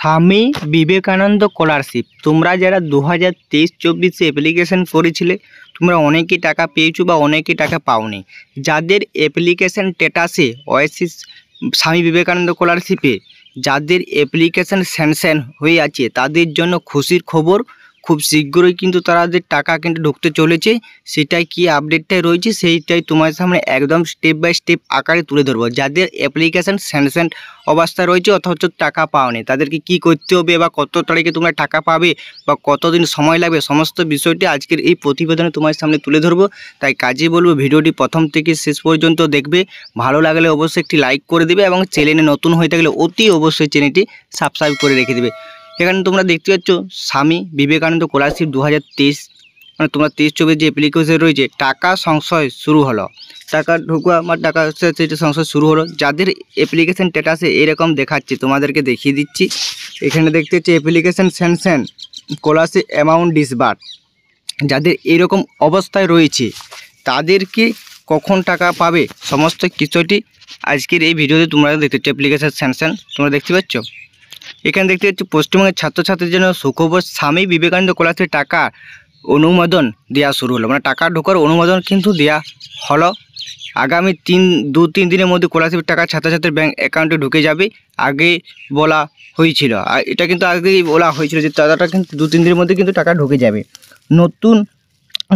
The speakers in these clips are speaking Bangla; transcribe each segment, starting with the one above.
স্বামী বিবেকানন্দ স্কলারশিপ তোমরা যারা 2023-24 অ্যাপ্লিকেশন করেছিলে তোমরা অনেকেই টাকা পেয়েছো বা অনেকেই টাকা পাওনি। যাদের অ্যাপ্লিকেশন স্ট্যাটাসে ওয়াইসিস স্বামী বিবেকানন্দ স্কলারশিপে যাদের অ্যাপ্লিকেশন স্যাংশন হয়ে আছে তাদের জন্য খুশির খবর, খুব শীঘ্রই কিন্তু তাদের টাকা কিন্তু ঢুকতে চলেছে। সেটাই কি আপডেটটাই রয়েছে সেইটাই তোমার সামনে একদম স্টেপ বাই স্টেপ আকারে তুলে ধরবো। যাদের অ্যাপ্লিকেশন স্যাংশন অবস্থা রয়েছে অথচ টাকা পাওনি তাদেরকে কি করতে হবে বা কত তারিখে তোমরা টাকা পাবে বা কতদিন সময় লাগবে সমস্ত বিষয়টি আজকের এই প্রতিবেদনে তোমার সামনে তুলে ধরবো। তাই কাজে বলবো ভিডিওটি প্রথম থেকে শেষ পর্যন্ত দেখবে। ভালো লাগলে অবশ্যই একটি লাইক করে দেবে এবং চ্যানেলে নতুন হয়ে থাকলে অতি অবশ্যই চ্যানেলটি সাবস্ক্রাইব করে রেখে দেবে। এখানে তোমরা দেখতে পাচ্ছ স্বামী বিবেকানন্দ স্কলারশিপ 2023 মানে তোমরা 23-24 যে অ্যাপ্লিকেশন রয়েছে টাকা সংশয় শুরু হলো, টাকা ঢোকা বা টাকা সেটা সংশয় শুরু হলো। যাদের অ্যাপ্লিকেশন স্ট্যাটাসে এরকম দেখাচ্ছে তোমাদেরকে দেখিয়ে দিচ্ছি। এখানে দেখতে হচ্ছে application sanction scholarship amount disburse. যাদের এরকম অবস্থায় রয়েছে তাদেরকে কখন টাকা পাবে সমস্ত কিছুটি আজকের এই ভিডিওতে তোমরা দেখতে পাচ্ছ। অ্যাপ্লিকেশন স্যাংশন তোমরা দেখতে পাচ্ছ। এখানে দেখতে পাচ্ছি পশ্চিমবঙ্গের ছাত্রছাত্রীদের জন্য সুখবর, স্বামী বিবেকানন্দ স্কলারশিপ টাকা অনুমোদন দেওয়া শুরু হলো, মানে টাকা ঢোকার অনুমোদন কিন্তু দেওয়া হলো। আগামী 2-3 দিনের মধ্যে স্কলারশিপের টাকা ছাত্রছাত্রীর ব্যাঙ্ক অ্যাকাউন্টে ঢুকে যাবে। আগে বলা হয়েছিল, আর এটা কিন্তু আগেই বলা হয়েছিল যে টাকাটা কিন্তু 2-3 দিনের মধ্যে কিন্তু টাকা ঢুকে যাবে। নতুন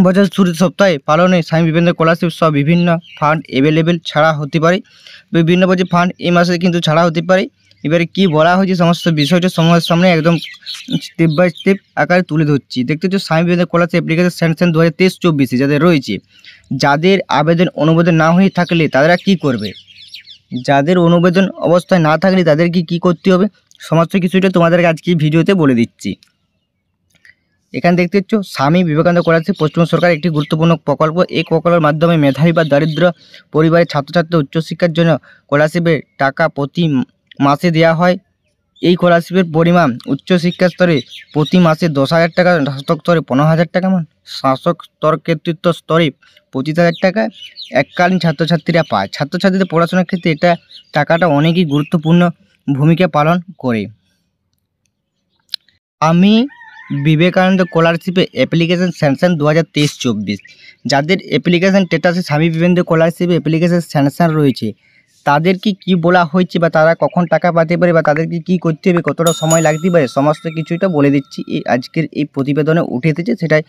বছর শুরুর সপ্তাহে পালনে স্বামী বিবেকানন্দ স্কলারশিপ সহ বিভিন্ন ফান্ড অ্যাভেলেবেল ছাড়া হতে পারে। বিভিন্ন বছর ফান্ড এই মাসে কিন্তু ছাড়া হতে পারে। এবারে কি বলা হয়েছে সমস্ত বিষয়টা সময়ের সামনে একদম স্টেপ বাই স্টেপ আকারে তুলে ধরছি। দেখতে হচ্ছে Swami Vivekananda scholarship application sanction 2023-24 যাদের রয়েছে, যাদের আবেদন অনুমোদন না হয়ে থাকলে তারা কি করবে, যাদের অনুমোদন অবস্থায় না থাকলে তাদেরকে কি করতে হবে সমস্ত কিছুটা তোমাদেরকে আজকে ভিডিওতে বলে দিচ্ছি। এখানে দেখতে পাচ্ছ স্বামী বিবেকানন্দ স্কলারশিপ পশ্চিমবঙ্গ সরকার একটি গুরুত্বপূর্ণ প্রকল্প। এই প্রকল্পের মাধ্যমে মেধাবী বা দরিদ্র পরিবারের ছাত্রছাত্রী উচ্চশিক্ষার জন্য স্কলারশিপের টাকা প্রতি মাসে দেওয়া হয়। এই স্কলারশিপের পরিমাণ উচ্চশিক্ষা স্তরে প্রতি মাসে 10,000 টাকা, স্নাতক স্তরে 15,000 টাকা, স্নাতক স্তরকৃতিত্ব স্তরে 25,000 টাকা এককালীন ছাত্রছাত্রীরা পায়। ছাত্রছাত্রীদের পড়াশোনার ক্ষেত্রে এটা টাকাটা অনেকই গুরুত্বপূর্ণ ভূমিকা পালন করে। আমি বিবেকানন্দ স্কলারশিপে অ্যাপ্লিকেশন স্যাংশন 2023-24 যাদের অ্যাপ্লিকেশন স্ট্যাটাসে স্বামী বিবেকানন্দ স্কলারশিপে অ্যাপ্লিকেশন স্যাংশন রয়েছে তাদেরকে কি বলা হয়েছে বা তারা কখন টাকা পেতে পারে বা তাদেরকে কি করতে হবে, কতটা সময় লাগতে পারে সমস্ত কিছুটা বলে দিচ্ছি। এই আজকের এই প্রতিবেদনে উঠে এসেছে, সেটাই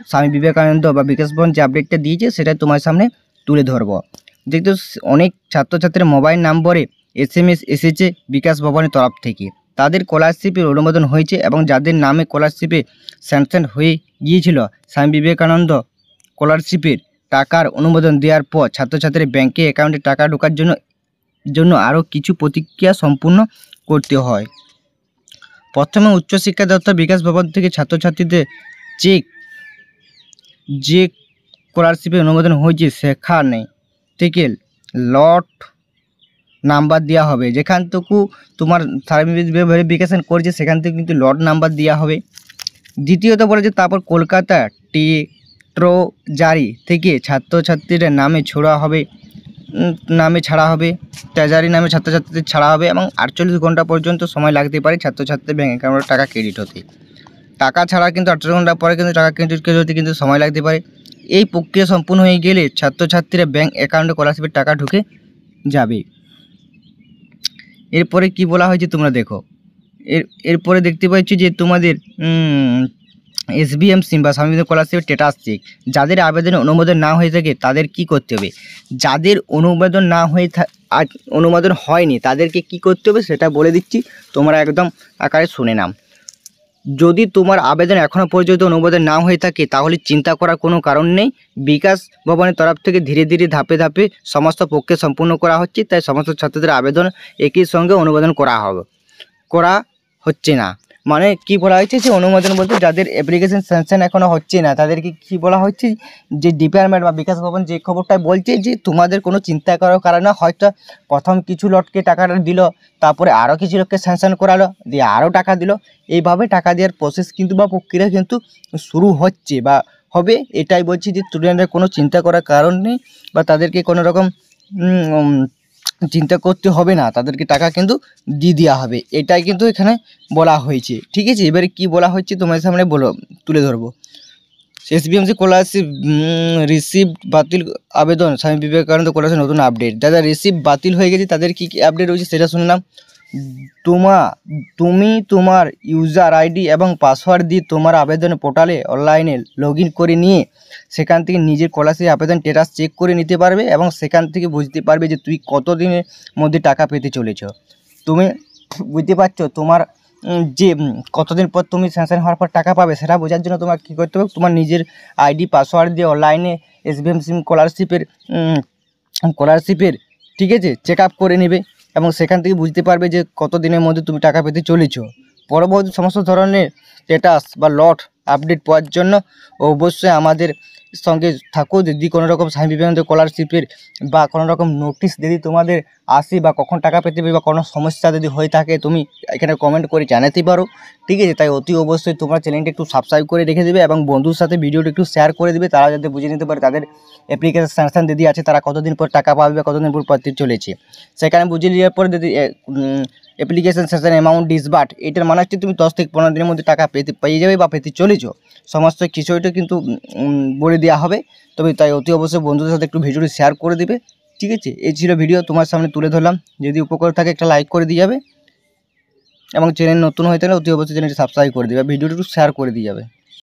স্বামী বিবেকানন্দ বা বিকাশ ভবন যে আপডেটটা দিয়েছে সেটাই তোমার সামনে তুলে ধরবো। যেহেতু অনেক ছাত্রছাত্রীর মোবাইল নম্বরে SMS এসেছে বিকাশ ভবনের তরফ থেকে, তাদের স্কলারশিপের অনুমোদন হয়েছে এবং যাদের নামে স্কলারশিপে স্যাংশন হয়ে গিয়েছিল স্বামী বিবেকানন্দ স্কলারশিপের টাকার অনুমোদন দেওয়ার পর ছাত্রছাত্রীর ব্যাংকে অ্যাকাউন্টে টাকা ঢোকার জন্য আরও কিছু প্রতিক্রিয়া সম্পূর্ণ করতে হয়। প্রথমে উচ্চশিক্ষা দপ্তর বিকাশ ভবন থেকে ছাত্রছাত্রীদের যে স্কলারশিপের অনুমোদন হয়েছে সেখানে থেকে লট নাম্বার দেওয়া হবে। যেখান থেকে তোমার ভেরিফিকেশন করছে সেখান থেকে কিন্তু লট নাম্বার দেওয়া হবে। দ্বিতীয়ত বলেছে তারপর কলকাতা ট্রেজারি থেকে ছাত্রছাত্রীদের নামে ছাড়া হবে ট্রেজারি নামে ছাত্রছাত্রীদের ছাড়া হবে এবং 48 ঘন্টা পর্যন্ত সময় লাগতে পারে ছাত্রছাত্রীর ব্যাঙ্ক অ্যাকাউন্টে টাকা ক্রেডিট হতে। টাকা ছাড়া কিন্তু 48 ঘন্টা পরে কিন্তু টাকা ক্রেডিট হতে কিন্তু সময় লাগতে পারে। এই প্রক্রিয়া সম্পূর্ণ হয়ে গেলে ছাত্রছাত্রীরা ব্যাঙ্ক অ্যাকাউন্টে স্কলারশিপের টাকা ঢুকে যাবে। এরপরে কি বলা হয়েছে তোমরা দেখো। এরপরে দেখতে পাচ্ছি যে তোমাদের SBM সিম বা স্বামী বিবেকানন্দ স্কলারশিপের স্ট্যাটাস চেক, যাদের আবেদনে অনুমোদন না হয়ে থাকে তাদের কি করতে হবে, যাদের অনুমোদন হয়নি তাদেরকে কি করতে হবে সেটা বলে দিচ্ছি, তোমরা একদম আকারে শুনে নাও। যদি তোমার আবেদন এখনও পর্যন্ত অনুমোদন না হয়ে থাকে তাহলে চিন্তা করার কোনো কারণ নেই। বিকাশ ভবনের তরফ থেকে ধীরে ধীরে ধাপে ধাপে সমস্ত প্রক্রিয়া সম্পূর্ণ করা হচ্ছে, তাই সমস্ত ছাত্রদের আবেদন একই সঙ্গে অনুমোদন করা হচ্ছে না। মানে কি বলা হয়েছে যে অনুমোদন বলতে যাদের অ্যাপ্লিকেশন স্যাংশন এখনও হচ্ছে না তাদেরকে কি বলা হচ্ছে যে ডিপার্টমেন্ট বা বিকাশ ভবন যে খবরটা বলছে যে তোমাদের কোনো চিন্তা করার কারণে হয়তো প্রথম কিছু লটকে টাকাটা দিল, তারপরে আরও কিছু লোককে স্যাংশন করালো, দিয়ে আরও টাকা দিল, এইভাবে টাকা দেওয়ার প্রসেস কিন্তু বা প্রক্রিয়া কিন্তু শুরু হচ্ছে বা হবে। এটাই বলছি যে স্টুডেন্টদের কোনো চিন্তা করার কারণ নেই বা তাদেরকে কোনো রকম চিন্তা করতে হবে না, তাদেরকে টাকা কিন্তু দিয়ে দেওয়া হবে, এটাই কিন্তু এখানে বলা হয়েছে। ঠিক আছে, এবারে কি বলা হচ্ছে তোমার সামনে তুলে ধরবো। এসবিএমসি স্কলারশিপ রিসিভ বাতিল আবেদন, স্বামী বিবেকানন্দ স্কলারশিপ নতুন আপডেট। যারা রিসিভ বাতিল হয়ে গেছে তাদের কি আপডেট রয়েছে সেটা শুনে নাও। তুমি তোমার ইউজার আইডি এবং পাসওয়ার্ড দিয়ে তোমার আবেদন পোর্টালে অনলাইনে লগ ইন করে নিয়ে সেখান থেকে নিজের স্কলারশিপ আবেদন স্ট্যাটাস চেক করে নিতে পারবে এবং সেখান থেকে বুঝতে পারবে যে তুই কত দিনের মধ্যে টাকা পেতে চলেছ। তুমি বুঝতে পারছো তোমার যে কতদিন পর তুমি স্যাংশন হওয়ার পর টাকা পাবে সেটা বোঝার জন্য তোমার কী করতে হবে, তোমার নিজের আইডি পাসওয়ার্ড দিয়ে অনলাইনে এসবিএমসি স্কলারশিপের ঠিক আছে চেক আপ করে নেবে এবং সেখান থেকে বুঝতে পারবে যে কত দিনের মধ্যে তুমি টাকা পেতে চলেছো। পরবর্তী সমস্ত ধরনের স্ট্যাটাস বা লট আপডেট পাওয়ার জন্য অবশ্যই আমাদের সঙ্গে থাকো। যদি কোনো রকম স্বামী বিবেকানন্দ স্কলারশিপের বা কোনো রকম নোটিশ যদি তোমাদের আসে বা কখন টাকা পেতে পারবে বা কোনো সমস্যা যদি হয়ে থাকে তুমি এখানে কমেন্ট করে জানাতে পারো। ঠিক আছে, তাই অতি অবশ্যই তোমরা চ্যানেলটি একটু সাবস্ক্রাইব করে রেখে দেবে এবং বন্ধুর সাথে ভিডিওটি একটু শেয়ার করে দেবে, তারা যাতে বুঝে নিতে পারে তাদের অ্যাপ্লিকেশন স্যাংশন যদি আছে তারা কতদিন পর টাকা পাবে বা কতদিন পর পাতে চলেছে। সেখানে বুঝে নেওয়ার পরে যদি অ্যাপ্লিকেশন স্যাংশন অ্যামাউন্ট ডিসবার্ট, এটার মানে হচ্ছে তুমি 10 থেকে 15 দিনের মধ্যে টাকা পেয়ে যাবে বা পেতে চলেছো। সমস্ত কিছুটা কিন্তু বলে দেওয়া হবে। তবে তাই অতি অবশ্যই বন্ধুদের সাথে একটু ভিডিওটি শেয়ার করে দিবে। ঠিক আছে, এই ছিল ভিডিও তোমার সামনে তুলে ধরলাম। যদি উপকার থাকে একটা লাইক করে দিয়ে যাবে এবং চ্যানেল নতুন হয়ে থাকলে অতি অবশ্যই চ্যানেলটি সাবস্ক্রাইব করে দিবে, ভিডিওটি একটু শেয়ার করে দিয়ে যাবে।